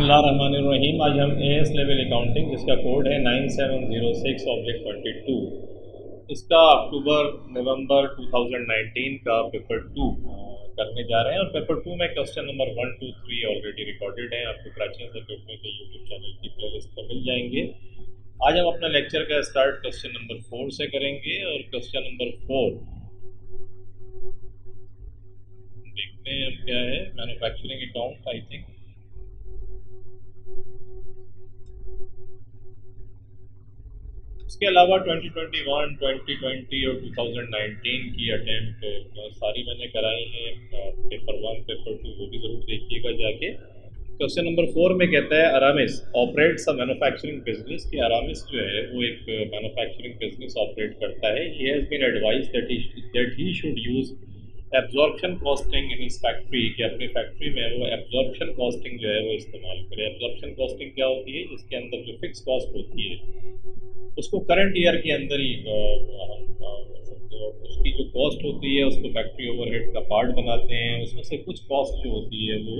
बिस्मिल्लाहिर्रहमानिर्रहीम। आज हम एएस लेवल अकाउंटिंग, जिसका कोड है 9706/22, इसका अक्टूबर नवंबर 2019 का पेपर 2 करने जा रहे हैं। और पेपर 2 में क्वेश्चन नंबर 1, 2, 3 ऑलरेडी रिकॉर्डेड हैं, आपको प्राचीन सर्किट के यूट्यूब चैनल की प्लेलिस्ट पर मिल जाएंगे। आज हम अपना लेक्चर का स्टार्ट क्वेश्चन नंबर 4 से करेंगे। और क्वेश्चन नंबर 4 देखते हैं अब क्या है। Manufacturing account, I think. इसके अलावा 2021, 2020 और 2019 की अटेम्प्ट सारी मैंने कराई हैं। पेपर 1, पेपर 2 वो भी ज़रूर देखिएगा जाके। क्वेश्चन नंबर 4 में कहता है अरामिस ऑपरेट्स अ मैन्युफैक्चरिंग बिजनेस, कि अरामिस जो है वो एक मैन्युफैक्चरिंग बिजनेस ऑपरेट करता है। He has been advise that he should use absorption costing in his factory, कि अपनी फैक्ट्री में वो एब्जॉर्प्शन कॉस्टिंग जो है वो इस्तेमाल करे। एब्जॉर्प्शन कॉस्टिंग क्या होती है? जिसके अंदर जो फिक्स कॉस्ट होती है उसको करंट ईयर के अंदर ही उसकी जो कॉस्ट होती है उसको फैक्ट्री ओवरहेड का पार्ट बनाते हैं। उसमें से कुछ कॉस्ट जो होती है वो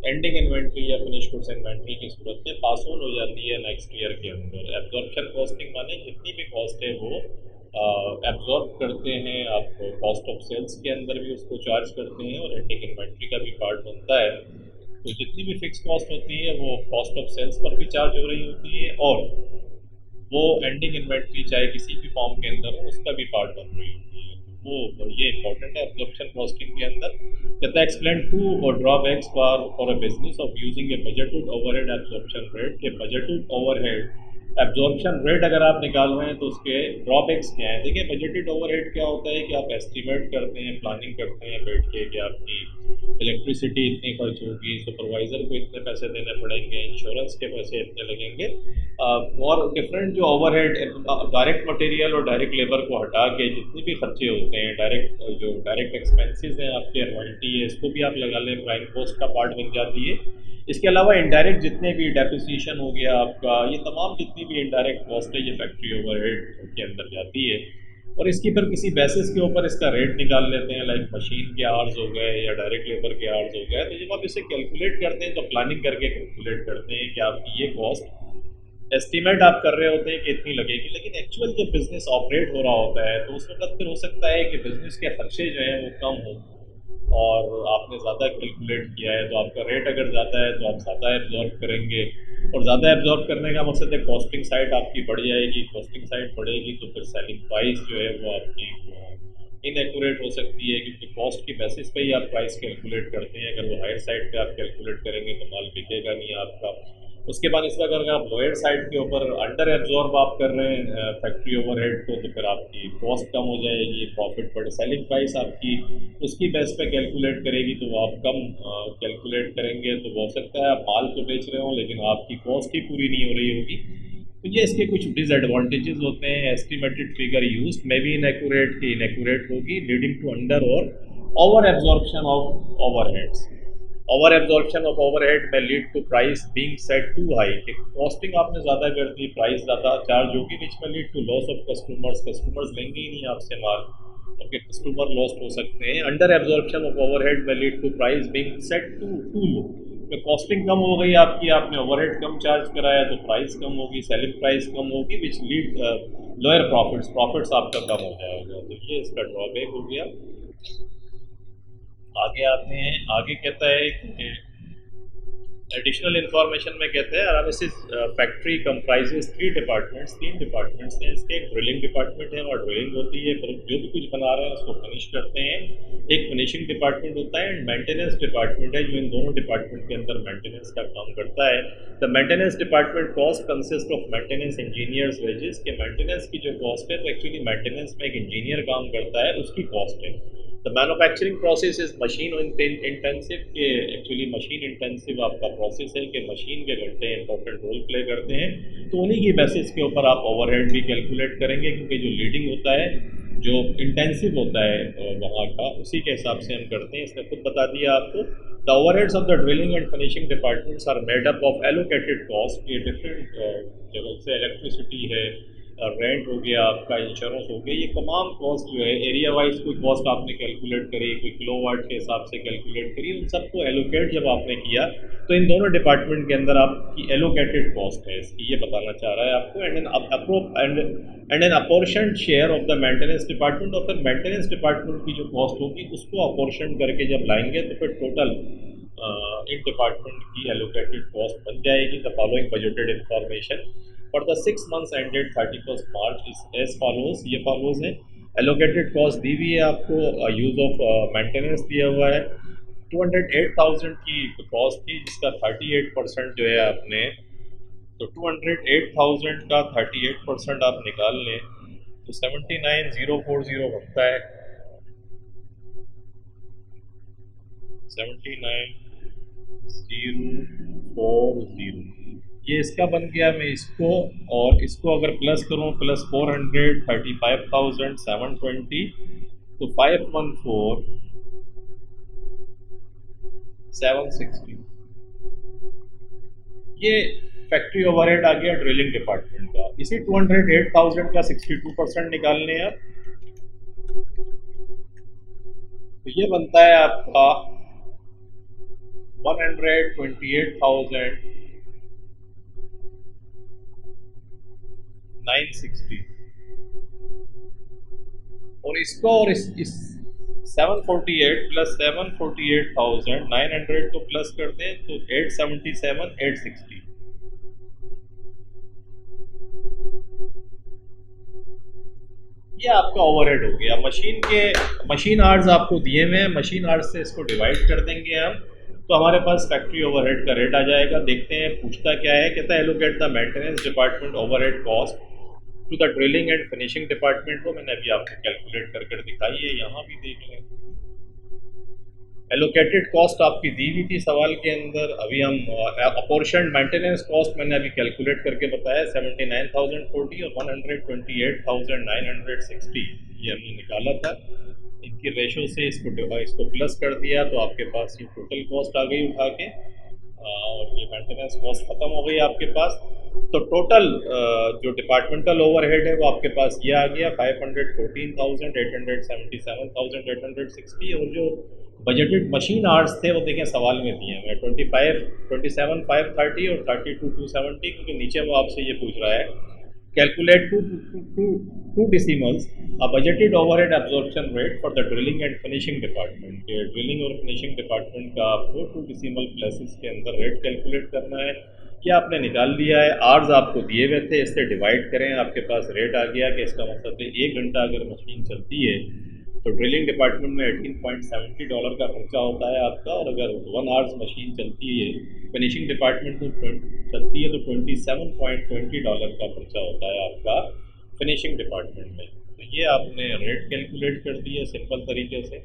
एंडिंग इन्वेंट्री या फिनिश गुड्स इन्वेंट्री की सूरत में पास ऑन हो जाती है नेक्स्ट ईयर के अंदर। एब्जॉर्प्शन कॉस्टिंग माने जितनी भी कॉस्ट है वो एब्जॉर्ब करते हैं आप। कॉस्ट ऑफ सेल्स के अंदर भी उसको चार्ज करते हैं और एंडिंग इन्वेंट्री का भी पार्ट बनता है। तो जितनी भी फिक्स कॉस्ट होती है वो कॉस्ट ऑफ सेल्स पर भी चार्ज हो रही होती है, और वो एंडिंग इन्वेंट्री चाहे किसी भी फॉर्म के अंदर हो उसका भी पार्ट बन रही होती है। वो ये इंपॉर्टेंट है एब्जॉर्प्शन कॉस्टिंग के अंदर। कहता है एक्सप्लेन 2 और drawbacks for a business of using A budgeted overhead absorption rate, के बजटेड ओवरहेड एब्जॉर्प्शन रेट अगर आप निकाल रहे हैं तो उसके ड्रॉबैक्स क्या हैं। देखिए, बजटेड ओवरहेड क्या होता है कि आप एस्टिमेट करते हैं, प्लानिंग करते हैं बैठ के कि आपकी इलेक्ट्रिसिटी इतनी खर्च होगी, सुपरवाइज़र को इतने पैसे देने पड़ेंगे, इंश्योरेंस के पैसे इतने लगेंगे। और डिफरेंट जो ओवरहेड डायरेक्ट मटेरियल और डायरेक्ट लेबर को हटा के जितने भी खर्चे होते हैं, डायरेक्ट एक्सपेंसेस हैं आपके, रॉयल्टी है, इसको भी आप लगा लें, प्राइम कॉस्ट का पार्ट बन जाती है। इसके अलावा इनडायरेक्ट जितने भी डेप्रिसिएशन हो गया आपका, ये तमाम जितनी भी इनडायरेक्ट कॉस्ट है ये फैक्ट्री ओवरहेड के अंदर जाती है। और इसकी फिर किसी बेसिस के ऊपर इसका रेट निकाल लेते हैं, लाइक मशीन के आवर्स हो गए या डायरेक्ट लेबर के आवर्स हो गए। तो जब आप इसे कैलकुलेट करते हैं तो प्लानिंग करके कैलकुलेट करते हैं कि आपकी ये कॉस्ट एस्टीमेट आप कर रहे होते हैं कि इतनी लगेगी, लेकिन एक्चुअल जब बिजनेस ऑपरेट हो रहा होता है तो उस वक्त फिर हो सकता है कि बिजनेस के खर्चे जो हैं वो कम हों और आपने ज़्यादा कैलकुलेट किया है, तो आपका रेट अगर ज़्यादा है तो आप ज़्यादा एब्जॉर्ब करेंगे। और ज़्यादा एब्जॉर्ब करने का मकसद है कॉस्टिंग साइड आपकी बढ़ जाएगी। कॉस्टिंग साइड बढ़ेगी तो फिर सेलिंग प्राइस जो है वो आपकी इनएक्यूरेट हो सकती है, क्योंकि कॉस्ट की बेसिस पे ही आप प्राइस कैलकुलेट करते हैं। अगर वो हायर साइड पे आप कैलकुलेट करेंगे तो माल बिकेगा नहीं आपका। उसके बाद इस वक्त अगर आप लोअर साइड के ऊपर अंडर एब्जॉर्ब आप कर रहे हैं फैक्ट्री ओवरहेड को, तो फिर आपकी कॉस्ट कम हो जाएगी, प्रॉफिट बढ़, सेलिंग प्राइस आपकी उसकी बेस पे कैलकुलेट करेगी तो वो आप कम कैलकुलेट करेंगे। तो हो सकता है आप माल तो बेच रहे हो लेकिन आपकी कॉस्ट ही पूरी नहीं हो रही होगी। तो ये इसके कुछ डिसएडवांटेजेस होते हैं। Estimated figure use may be inaccurate की इनएक्यूरेट होगी, लीडिंग टू अंडर और over absorption of overheads. Over absorption of overhead में lead to price being set too high, कि कॉस्टिंग आपने ज़्यादा कर दी, प्राइस ज़्यादा चार्ज होगी, which may lead to loss of customers. Customers लेंगे ही नहीं आपसे माल, आपके कस्टमर लॉस्ट हो सकते हैं। अंडर एब्जॉर्प्शन ऑफ ओवरहेड में lead to price being set too low, costing कम हो गई आपकी, आपने ओवरहेड कम चार्ज कराया तो प्राइस कम होगी, सेलिंग प्राइस कम होगी, विच लीड लोअर प्रॉफिट्स आपका कम हो जाएगा। तो ये इसका ड्रॉबैक हो गया। आगे आते हैं। आगे कहता है कि एडिशनल इन्फॉर्मेशन में कहते हैं अरामिसिस फैक्ट्री कंप्राइजेस 3 डिपार्टमेंट्स, 3 डिपार्टमेंट्स हैं इसके। एक ड्रिलिंग डिपार्टमेंट है और ड्रिलिंग होती है, फिर जो भी कुछ बना रहे हैं उसको फिनिश करते हैं। एक फिनिशिंग डिपार्टमेंट होता है एंड मेंटेनेंस डिपार्टमेंट है, जो इन दोनों डिपार्टमेंट के अंदर मेंटेनेंस का काम करता है। The maintenance department cost consist of maintenance engineers wages, के मेंटेनेंस की जो कॉस्ट है तो एक्चुअली मेंटेनेंस में एक इंजीनियर काम करता है उसकी कॉस्ट है। The manufacturing process is machine intensive, के एक्चुअली मशीन इंटेंसिव आपका प्रोसेस है कि मशीन के घंटे इंपॉर्टेंट रोल प्ले करते हैं। तो उन्हीं की बेसिस के ऊपर आप ओवरहेड भी कैलकुलेट करेंगे, क्योंकि जो लीडिंग होता है, जो इंटेंसिव होता है वहाँ का, उसी के हिसाब से हम करते हैं। इसने खुद बता दिया आपको। The overheads of the drilling and finishing departments are made up of allocated cost, ये डिफरेंट जगह से इलेक्ट्रिसिटी है, रेंट हो गया, आपका इंश्योरेंस हो गया, ये तमाम कॉस्ट जो है एरिया वाइज कोई कॉस्ट आपने कैलकुलेट करी, कोई किलोवाट के हिसाब से कैलकुलेट करी, उन सबको एलोकेट जब आपने किया तो इन दोनों डिपार्टमेंट के अंदर आपकी एलोकेटेड कॉस्ट है इसकी, ये बताना चाह रहा है आपको। And an apportion share of the maintenance department, और फिर मेंटेनेंस डिपार्टमेंट की जो कॉस्ट होगी उसको अपोर्शन करके जब लाएंगे तो फिर टोटल इन डिपार्टमेंट की एलोकेटेड कॉस्ट बन जाएगी। The following budgeted information for the 6 months ended 31st March is as follows, ये फॉलोज है। एलोकेटेड कॉस्ट दी हुई है आपको, यूज़ ऑफ मेंटेनेंस दिया हुआ है 208,000 की कॉस्ट थी, जिसका 38% जो है आपने, तो 208,000 का 38% आप निकाल लें तो 79,040 बनता है, 79,040 ये इसका बन गया। मैं इसको और इसको अगर प्लस करूँ, प्लस 435,720 तो 514,760 ये फैक्ट्री ओवरहेड आ गया ड्रिलिंग डिपार्टमेंट का। इसी 208,000 का 62% निकालने हैं तो ये बनता है आपका 128,960 और इसको और इस 748 प्लस 748,900 को प्लस कर दें तो 877,860। ये आपका ओवरहेड हो गया। मशीन आवर्स आपको दिए हुए हैं, मशीन आवर्स से इसको डिवाइड कर देंगे हम तो हमारे पास फैक्ट्री ओवरहेड का रेट आ जाएगा। देखते हैं पूछता क्या है, कहता है allocate the maintenance department overhead cost to the drilling and finishing department को मैंने अभी आपको कैलकुलेट कर दिखाई है, यहाँ भी देख लें। एलोकेटेड कॉस्ट आपकी दी हुई थी सवाल के अंदर, अभी हम अपोर्शन मेंटेनेंस कॉस्ट मैंने अभी कैलकुलेट करके बताया 79,040 और 128,960 ये हमने निकाला था। इनकी रेशो से इसको प्लस कर दिया तो आपके पास ये टोटल कॉस्ट आ गई उठा के, और ये मेंटेनेंस कॉस्ट ख़त्म हो गई आपके पास। तो टोटल जो डिपार्टमेंटल ओवरहेड है वो आपके पास ये आ गया 514,877,860 और जो बजटेड मशीन आवर्स थे वो देखें सवाल में दिए हैं 27,530 और 32,270 क्योंकि नीचे वो आपसे ये पूछ रहा है calculate two decimals a budgeted overhead absorption rate for the drilling and finishing department. Drilling और फिनिशिंग डिपार्टमेंट का आपको 2 decimal प्लेसेस के अंदर रेट कैलकुलेट करना है। क्या आपने निकाल लिया है, आवर्स आपको दिए हुए थे, इससे डिवाइड करें, आपके पास रेट आ गया कि इसका मतलब है 1 घंटा अगर मशीन चलती है तो ड्रिलिंग डिपार्टमेंट में $18.70 का खर्चा होता है आपका, और अगर 1 आवर्स मशीन चलती है फिनिशिंग डिपार्टमेंट में चलती है तो $27.20 का खर्चा होता है आपका फिनिशिंग डिपार्टमेंट में। तो ये आपने रेट कैलकुलेट कर दिए सिंपल तरीके से।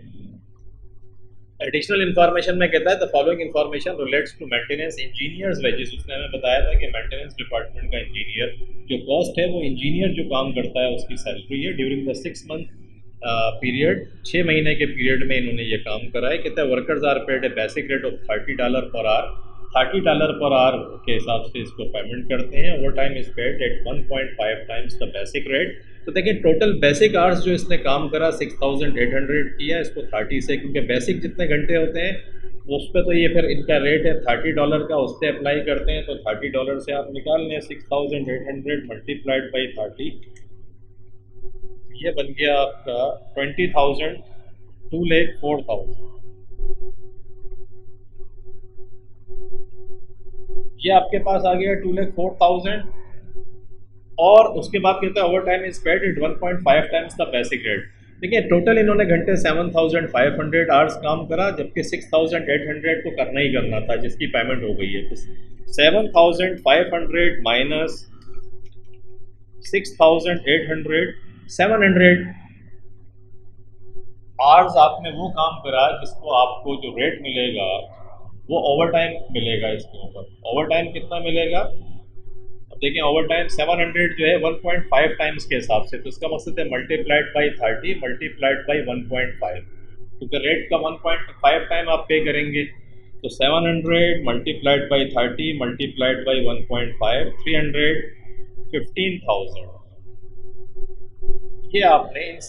एडिशनल इन्फॉर्मेशन में कहता है the following information relates to maintenance engineers wages. उसने हमें बताया था कि मेंटेनेंस डिपार्टमेंट का इंजीनियर जो कॉस्ट है वो इंजीनियर जो काम करता है उसकी सैलरी है। ड्यूरिंग द 6 month पीरियड, 6 महीने के पीरियड में इन्होंने ये काम करा है। कहता है workers are paid a basic rate of $30 per our, $30 per our के हिसाब से इसको पेमेंट करते हैं। Overtime is paid at 1.5 times the basic rate. तो देखिए टोटल बेसिक आवर्स जो इसने काम करा 6,800 किया, इसको 30 से, क्योंकि बेसिक जितने घंटे होते हैं उस पर तो ये फिर इनका रेट है $30 का, उस पर अप्लाई करते हैं तो $30 से आप निकाल लें 6,800 मल्टीप्लाइड बाई 30, ये बन गया आपका 20,000, 2,04,000। ये आपके पास आ गया 2,04,000 और उसके बाद कहता है overtime is paid at 1.5 times the basic rate. देखिए टोटल इन्होंने घंटे 7,500 आवर्स काम करा, जबकि 6,800 को करना ही करना था जिसकी पेमेंट हो गई है। तो 7,500 माइनस 6,800, 700 आवर्स आपने वो काम करा जिसको आपको जो रेट मिलेगा वो ओवर टाइम मिलेगा। इसके ऊपर ओवर टाइम कितना मिलेगा, अब देखें ओवर टाइम 700 जो है 1.5 times के हिसाब से, तो इसका मकसद है मल्टीप्लाइड बाई 30 मल्टीप्लाइड बाई 1.5, क्योंकि रेट का 1.5 टाइम आप पे करेंगे तो 700 मल्टीप्लाइड बाई 30 मल्टीप्लाइड बाई 1.5, 315,000 ये आपने इन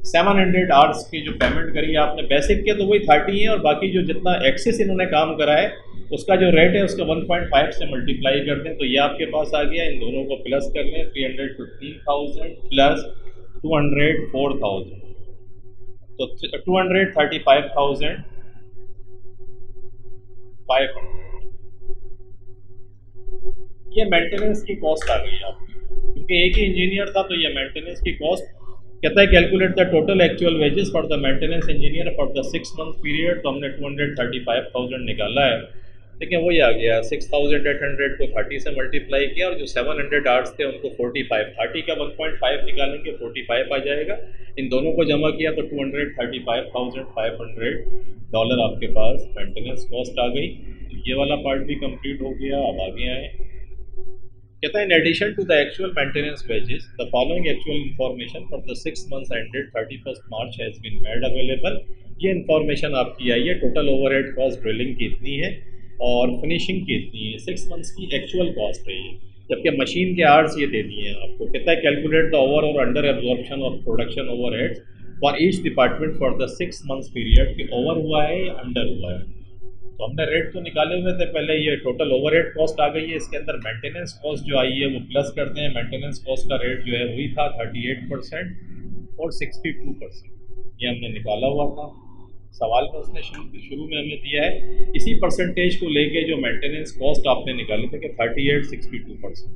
700 आवर्स की जो पेमेंट करी है आपने बेसिक के तो वही 30 है, और बाकी जो जितना एक्सेस इन्होंने काम करा है उसका जो रेट है उसका 1.5 से मल्टीप्लाई कर दें तो ये आपके पास आ गया। इन दोनों को प्लस कर लें, 315,000 प्लस 204,000, तो 235,500 ये मेंटेनेंस की कॉस्ट आ गई आपकी, क्योंकि एक ही इंजीनियर था तो ये मेंटेनेंस की कॉस्ट कहता है calculate the total actual wages for the maintenance engineer for the 6 month period, तो हमने 235,000 निकाला है। देखिए वही आ गया, 6,800 को 30 से मल्टीप्लाई किया और जो 700 आवर्स थे उनको 45, 30 का 1.5 निकालेंगे 45 आ जाएगा। इन दोनों को जमा किया तो $235,500 आपके पास मेंटेनेंस कॉस्ट आ गई। तो ये वाला पार्ट भी कंप्लीट हो गया। अब आगे आए, कहता है in addition to the actual maintenance wages the following actual information for the 6 months ended 31 March has been made available. ये इन्फॉर्मेशन आपकी आई है, टोटल ओवरहेड कॉस्ट ड्रिलिंग की इतनी है और फिनिशिंग की इतनी है, 6 मंथ्स की एक्चुअल कॉस्ट है ये, जबकि मशीन के आवर्स ये दे दिए हैं आपको। कहता है कैलकुलेट द ओवर और under absorption of production overheads for each department for the 6 months period, कि ओवर हुआ है या अंडर हुआ है। तो हमने रेट तो निकाले हुए थे पहले, ये टोटल ओवरहेड कॉस्ट आ गई है, इसके अंदर मेंटेनेंस कॉस्ट जो आई है वो प्लस करते हैं। मेंटेनेंस कॉस्ट का रेट जो है वही था 38% और 62%, ये हमने निकाला हुआ था। सवाल में उसने शुरू में हमें दिया है इसी परसेंटेज को लेके जो मेंटेनेंस कॉस्ट आपने निकाले थे कि 38-62%।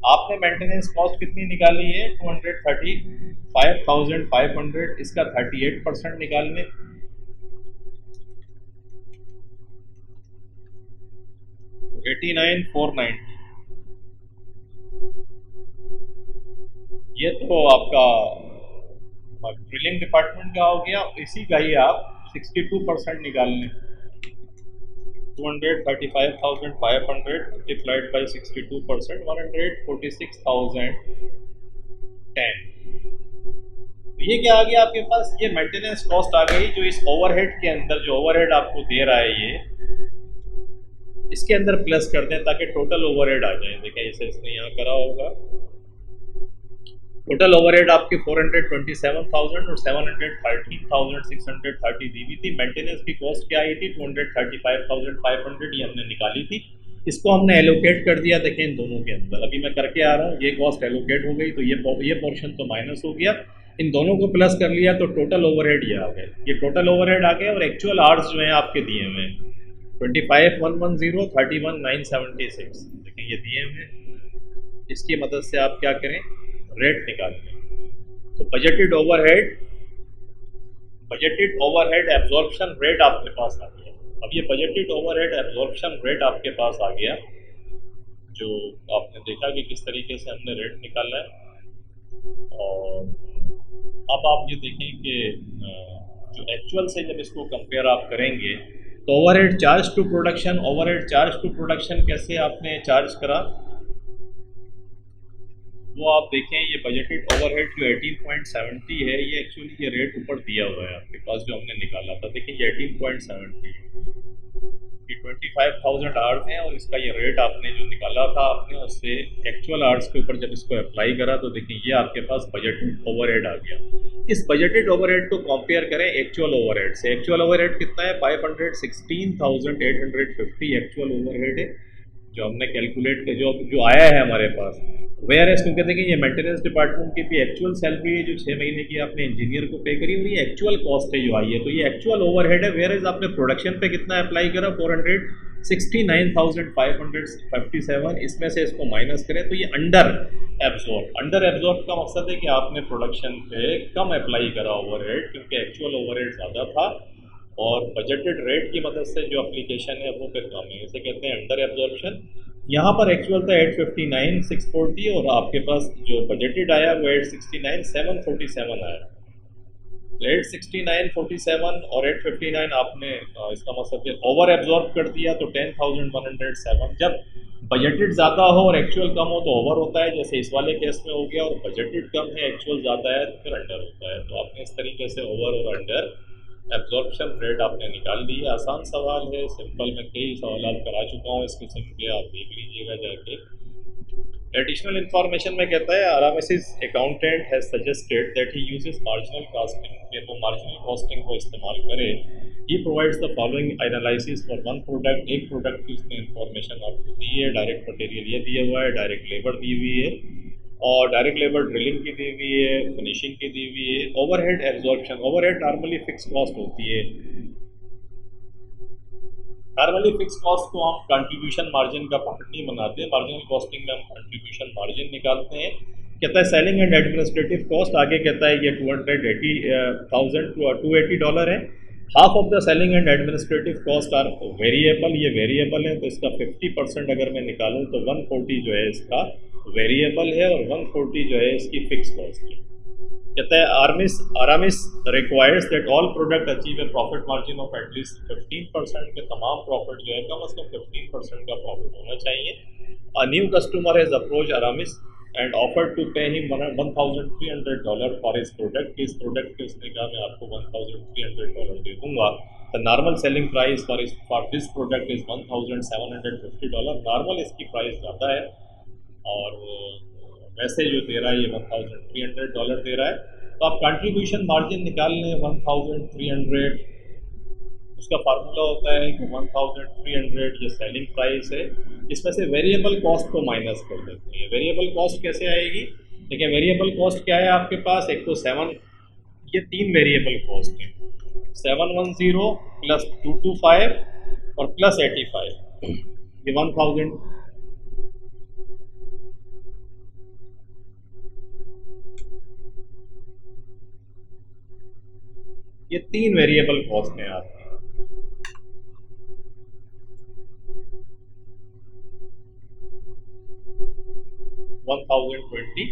आपने मेंटेनेंस कॉस्ट कितनी निकाली है 235,500, इसका 38% निकालने, तो 89,490 ये तो आपका ड्रिलिंग डिपार्टमेंट का हो गया। इसी का ही आप 62% निकाल लें, 235,500 मल्टीप्लाइड बाई 62%, 146,010। तो ये क्या आ गया आपके पास, ये मेंटेनेंस कॉस्ट आ गई जो इस ओवरहेड के अंदर, जो ओवरहेड आपको दे रहा है ये इसके अंदर प्लस कर दें ताकि टोटल ओवरहेड आ जाए। देखिए इसे इसने यहाँ करा होगा, टोटल ओवरहेड आपके 427,000 और 713,630 दी हुई थी। मेंटेनेंस की कॉस्ट क्या आई थी 235,500, ये हमने निकाली थी। इसको हमने एलोकेट कर दिया, देखें इन दोनों के अंदर अभी मैं करके आ रहा हूँ, ये कॉस्ट एलोकेट हो गई तो ये पोर्शन तो माइनस हो गया, इन दोनों को प्लस कर लिया तो टोटल ओवरहेड ये आ गए। ये टोटल ओवरहेड आ गए और एक्चुअल आवर्स जो है आपके दिए हुए हैं 25,110, 31,976, देखिए ये दिए हुए। इसकी मदद से आप क्या करें, रेट निकाल लें। तो बजटेड ओवरहेड एब्जॉर्प्शन रेट आपके पास आ गया। अब ये बजटेड ओवरहेड एब्जॉर्प्शन रेट आपके पास आ गया, जो आपने देखा कि किस तरीके से हमने रेट निकाला है। और अब आप ये देखें कि जो एक्चुअल से जब इसको कंपेयर आप करेंगे तो ओवरहेड चार्ज टू प्रोडक्शन कैसे आपने चार्ज करा वो आप देखें। ये बजटेड ओवरहेड जो 18.70 है, ये एक्चुअली ये रेट ऊपर दिया हुआ है आपके पास जो हमने निकाला था। देखिए ये 18.70 ये 25,000 आवर्स हैं और इसका ये रेट आपने जो निकाला था आपने उससे एक्चुअल आवर्स के ऊपर जब इसको अप्लाई करा तो देखिए ये आपके पास बजटेड ओवरहेड आ गया। इस बजटेड ओवरहेड को कंपेयर करें एक्चुअल ओवरहेड से। एक्चुअल ओवरहेड कितना है 516,850 एक्चुअल ओवरहेड है जो हमने कैलकुलेट कर जो आया है हमारे पास। वेयर एज क्योंकि देखिए ये मेंटेनेंस डिपार्टमेंट की भी एक्चुअल सैलरी है जो 6 महीने की आपने इंजीनियर को पे करी और ये एक्चुअल कॉस्ट है जो आई है, तो ये एक्चुअल ओवरहेड है। वेयर एज आपने प्रोडक्शन पे कितना अप्लाई करा 469,557, इसमें से इसको माइनस करें तो ये अंडर एब्जॉर्ब का मकसद है कि आपने प्रोडक्शन पे कम अप्लाई करा ओवरहेड क्योंकि एक्चुअल ओवरहेड ज़्यादा था और बजटेड रेट की मदद से जो एप्लीकेशन है वो फिर कम है, इसे कहते हैं अंडर एब्जॉर्प्शन। यहाँ पर एक्चुअल था 859,640 और आपके पास जो बजटेड आया वो 869,747 आया। तो 869,47 और 859 आपने इसका मतलब ओवर एब्जॉर्ब कर दिया तो 10,107। जब बजटेड ज़्यादा हो और एक्चुअल कम हो तो ओवर होता है, जैसे इस वाले केस में हो गया, और बजटेड कम है एक्चुअल ज़्यादा है तो फिर अंडर होता है। तो आपने इस तरीके से ओवर और अंडर एब्जॉर्प्शन रेट आपने निकाल दी है। आसान सवाल है, सिंपल, मैं कई सवाल करा चुका हूँ इस किस्म के, आप देख लीजिएगा जाके। एडिशनल इंफॉर्मेशन में कहता है Aramis accountant has suggested that he uses marginal costing, कि वो मार्जिनल कॉस्टिंग को इस्तेमाल करे। He provides the following analysis for one product, एक प्रोडक्ट की उसने इंफॉर्मेशन आपको दी है, डायरेक्ट मटेरियल ये दिया हुआ है, डायरेक्ट लेबर दी हुई है और डायरेक्ट लेबर ड्रिलिंग की दी हुई है, फिनिशिंग की दी हुई है। Overhead absorption, overhead normally fix cost होती है। नॉर्मली फिक्स कॉस्ट को हम कंट्रीब्यूशन मार्जिन का पार्ट नहीं बनाते हैं, मार्जिनल कॉस्टिंग में हम कंट्रीब्यूशन मार्जिन निकालते हैं। कहता है सेलिंग एंड एडमिनिस्ट्रेटिव कॉस्ट, आगे कहता है ये $280,000 है। Half of the selling and administrative cost are variable, ये वेरिएबल है तो इसका 50% अगर मैं निकालूं तो 140 जो है इसका वेरिएबल है और 140 जो है इसकी फिक्स कॉस्ट है। कहता है Aramis requires that all product achieve a profit margin of at least 15%, के तमाम प्रॉफिट जो है कम अज़ कम 15% का प्रॉफिट होना चाहिए। A new customer has approach Aramis and offer to pay him $1,300 for his product. इस प्रोडक्ट के उसने कहा मैं आपको $1,300 दे दूंगा। The normal selling price for this product is $1,750। Normal इसकी प्राइस ज़्यादा है और वैसे जो दे रहा है ये $1,300 दे रहा है। तो आप कंट्रीब्यूशन मार्जिन निकाल लें 1300, उसका फार्मूला होता है कि 1300 ये सेलिंग प्राइस है, इसमें से वेरिएबल कॉस्ट को माइनस कर देते हैं। वेरिएबल कॉस्ट कैसे आएगी? देखिए वेरिएबल कॉस्ट क्या है आपके पास, एक तो 7, ये 3 वेरिएबल कॉस्ट हैं, 710 प्लस 225 और प्लस 85, ये 1000। ये 3 वेरिएबल कॉस्ट हैं आपकी। $1,020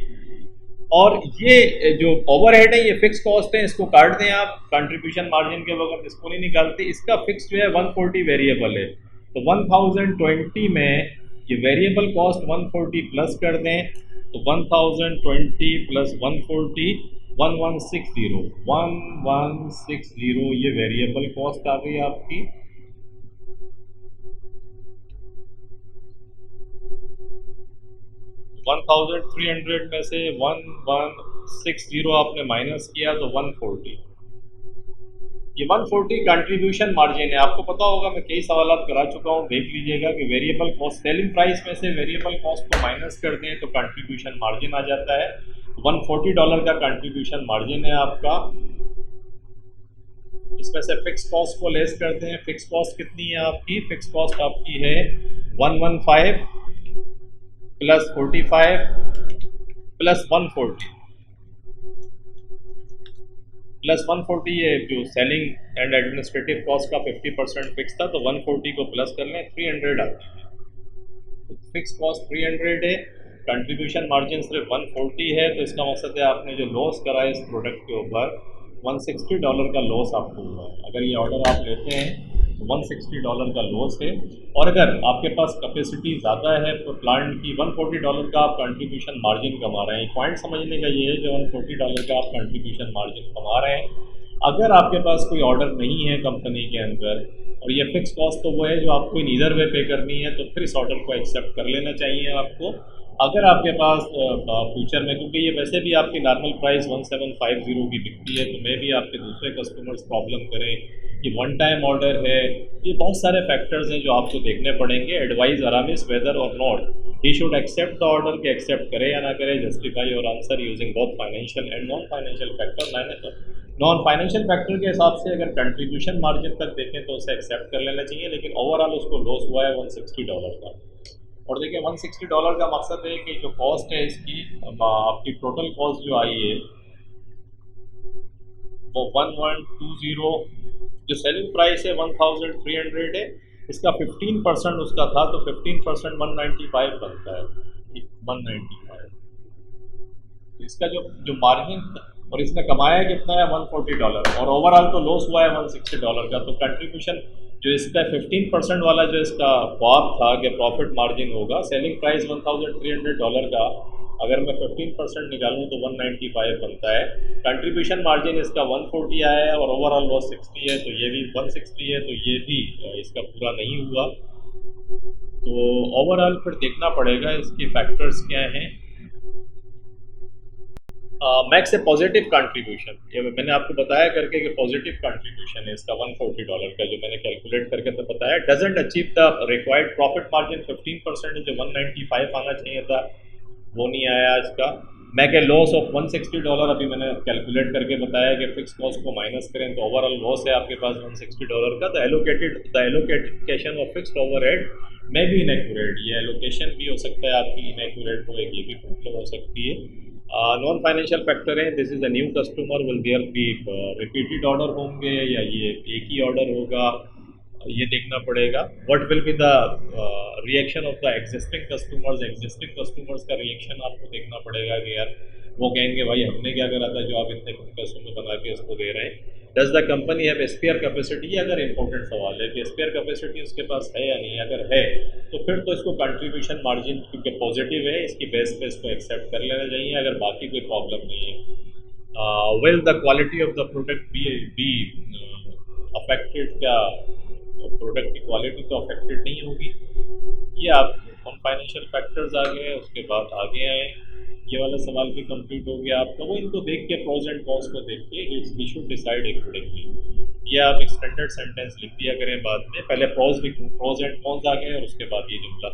और ये जो ओवरहेड है ये फिक्स कॉस्ट है, इसको काट दें आप कंट्रीब्यूशन मार्जिन के वक्त इसको नहीं निकालते। इसका फिक्स जो है 140 वेरिएबल है, तो 1020 में ये वेरिएबल कॉस्ट 140 प्लस कर दें तो 1020 प्लस 140 1160 ये वेरिएबल कॉस्ट आ गई आपकी। 1300 में से 1160 आपने माइनस किया तो 140, ये 140 कंट्रीब्यूशन मार्जिन है। आपको पता होगा मैं कई सवालात करा चुका हूँ, देख लीजिएगा कि वेरिएबल कॉस्ट सेलिंग प्राइस में से वेरिएबल कॉस्ट को माइनस कर दें तो कंट्रीब्यूशन मार्जिन आ जाता है। $140 का कंट्रीब्यूशन मार्जिन है आपका, इसमें से फिक्स कॉस्ट को लेस करते हैं। फिक्स कॉस्ट कितनी है आपकी? फिक्स कॉस्ट आपकी है 115 प्लस 45 प्लस 140 प्लस 140, ये जो सेलिंग एंड एडमिनिस्ट्रेटिव कॉस्ट का 50% फिक्स था तो 140 को प्लस कर लें 300 आती है। तो फिक्स कॉस्ट 300 है, कंट्रीब्यूशन मार्जिन सिर्फ 140 है, तो इसका मकसद है आपने जो लॉस करा है इस प्रोडक्ट के ऊपर $160 का लॉस आपको हुआ है। अगर ये ऑर्डर आप लेते हैं तो $160 का लॉस है, और अगर आपके पास कैपेसिटी ज़्यादा है तो प्लांट की $140 का आप कंट्रीब्यूशन मार्जिन कमा रहे हैं। पॉइंट समझने का ये है कि $140 का आप कंट्रीब्यूशन मार्जिन कमा रहे हैं। अगर आपके पास कोई ऑर्डर नहीं है कंपनी के अंदर और ये फिक्स कॉस्ट तो वो है जो आपको इन ईदर वे पे करनी है, तो फिर इस ऑर्डर को एक्सेप्ट कर लेना चाहिए आपको। अगर आपके पास फ्यूचर में, क्योंकि ये वैसे भी आपकी नॉर्मल प्राइस 1750 की बिकती है, तो मे भी आपके दूसरे कस्टमर्स प्रॉब्लम करें, ये वन टाइम ऑर्डर है, ये बहुत सारे फैक्टर्स हैं जो आपको देखने पड़ेंगे। Advise Aramis whether or not he should accept the order, के एक्सेप्ट करे या ना करे, जस्टिफाई और answer using both financial and non financial factor. मैंने तो नॉन फाइनेंशियल फैक्टर के हिसाब से अगर कंट्रीब्यूशन मार्जिन तक देखें तो उसे एक्सेप्ट कर लेना चाहिए, लेकिन ओवरऑल उसको लॉस हुआ है $160 का। और देखिए $160 का मकसद है कि जो कॉस्ट है इसकी, आपकी टोटल कॉस्ट जो आई है वो 1120, जो सेलिंग प्राइस है 1300 है, इसका 15% उसका था तो 15% 195 बनता है, 195। तो इसका जो मार्जिन और इसने कमाया कितना है $140, और ओवरऑल तो लॉस हुआ है $160 का। तो कंट्रीब्यूशन जो इसका 15% वाला जो इसका ख्वाब था कि प्रॉफिट मार्जिन होगा, सेलिंग प्राइस $1300 का, अगर मैं 15% निकालूँ तो 195 बनता है। कंट्रीब्यूशन मार्जिन इसका 140 आया है और ओवरऑल लॉस 60 है, तो ये भी 160 है, तो ये भी इसका पूरा नहीं हुआ। तो ओवरऑल फिर देखना पड़ेगा इसके फैक्टर्स क्या हैं। मैक्स ए पॉजिटिव कंट्रीब्यूशन, ये मैंने आपको बताया करके कि पॉजिटिव कंट्रीब्यूशन है इसका $140 का, जो मैंने कैलकुलेट करके तो बताया। Doesn't achieve the required profit margin 15%, जो 195 आना चाहिए था वो नहीं आया इसका। मैक ए लॉस ऑफ $160, अभी मैंने कैलकुलेट करके बताया कि फिक्स कॉस्ट को माइनस करें तो ओवरऑल लॉस है आपके पास $160 का। The allocation of fixed overhead में भी इनएक्यूरेट, ये एलोकेशन भी हो सकता है आपकी इनएक्यूरेट हो, ये भी प्रॉब्लम हो सकती है। नॉन फाइनेंशियल फैक्टर है, this is a new customer, will there be repeated order होंगे या ये एक ही ऑर्डर होगा, ये देखना पड़ेगा। What will be the reaction of the existing customers का रिएक्शन आपको देखना पड़ेगा कि यार वो कहेंगे भाई हमने क्या करा था जो आप इतने कम पैसों में बना के इसको दे रहे हैं। Does the company have spare capacity, ये अगर इंपॉर्टेंट सवाल है कि स्पेयर कैपेसिटी उसके पास है या नहीं, अगर है तो फिर तो इसको कंट्रीब्यूशन मार्जिन क्योंकि पॉजिटिव है इसकी बेस पे इसको एक्सेप्ट कर लेना चाहिए, अगर बाकी कोई प्रॉब्लम नहीं है। Will the quality of the product be affected, क्या प्रोडक्ट की क्वालिटी तो अफेक्टेड नहीं होगी। ये आप कौन फाइनेंशियल फैक्टर्स आ गए, उसके बाद आगे आए, ये वाला सवाल भी कंप्लीट हो गया आपका। वो इनको देख के प्रोज एंड कॉन्स को देख के it's we should decide accordingly, ये आप एक स्टैंडर्ड सेंटेंस लिख दिया करें बाद में, पहले प्रोज एंड कॉन्स आ गए और उसके बाद ये जुमला।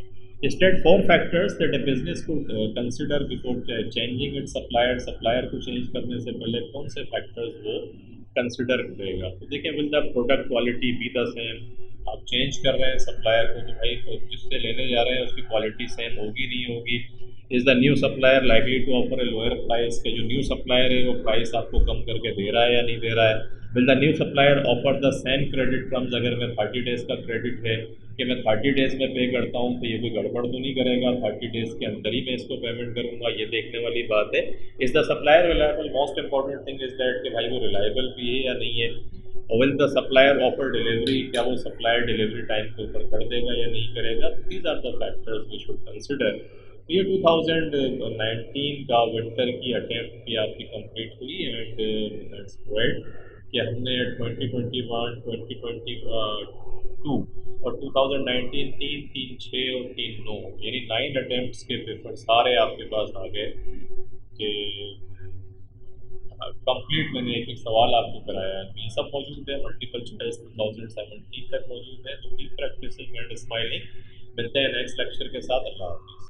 State 4 factors that a business को consider before changing its supplier, supplier को चेंज करने से पहले कौन से फैक्टर्स वो कंसिडर करेगा। तो देखिए, will the product quality be the same, आप चेंज कर रहे हैं सप्लायर को तो भाई जिससे लेने जा रहे हैं उसकी क्वालिटी सेम होगी नहीं होगी। Is the new supplier likely to offer a lower price, के जो न्यू सप्लायर है वो प्राइस आपको कम करके दे रहा है या नहीं दे रहा है। Will the new supplier offer the same credit terms, अगर मैं 30 डेज़ का क्रेडिट है कि मैं 30 डेज़ में पे करता हूँ तो ये कोई गड़बड़ तो नहीं करेगा, 30 डेज़ के अंदर ही मैं इसको पेमेंट करूँगा, ये देखने वाली बात है। Is the supplier reliable, most important thing is that कि भाई वो रिलायबल भी है या नहीं है। Will the supplier offer delivery, क्या वो सप्लायर डिलीवरी टाइम के ऊपर कर देगा या नहीं करेगा। These are the factors we should consider. ये 2019 का विंटर की अटेम्प्ट भी आपकी कंप्लीट हुई एंड दैट्स ग्रेट कि हमने 2021, 2022 और 2019 3, 3, 6 और 3, 9 यानी 9 अटेम्प्ट्स के पेपर सारे आपके पास आ गए कि कंप्लीट मैंने एक एक सवाल आपको कराया। ये सब मौजूद है, मल्टीपल चॉइस 2017 तक मौजूद है। तो कीप प्रैक्टिसिंग एंड स्माइलिंग। मिलते हैं नेक्स्ट लेक्चर के साथ। अल्लाह हाफिज़।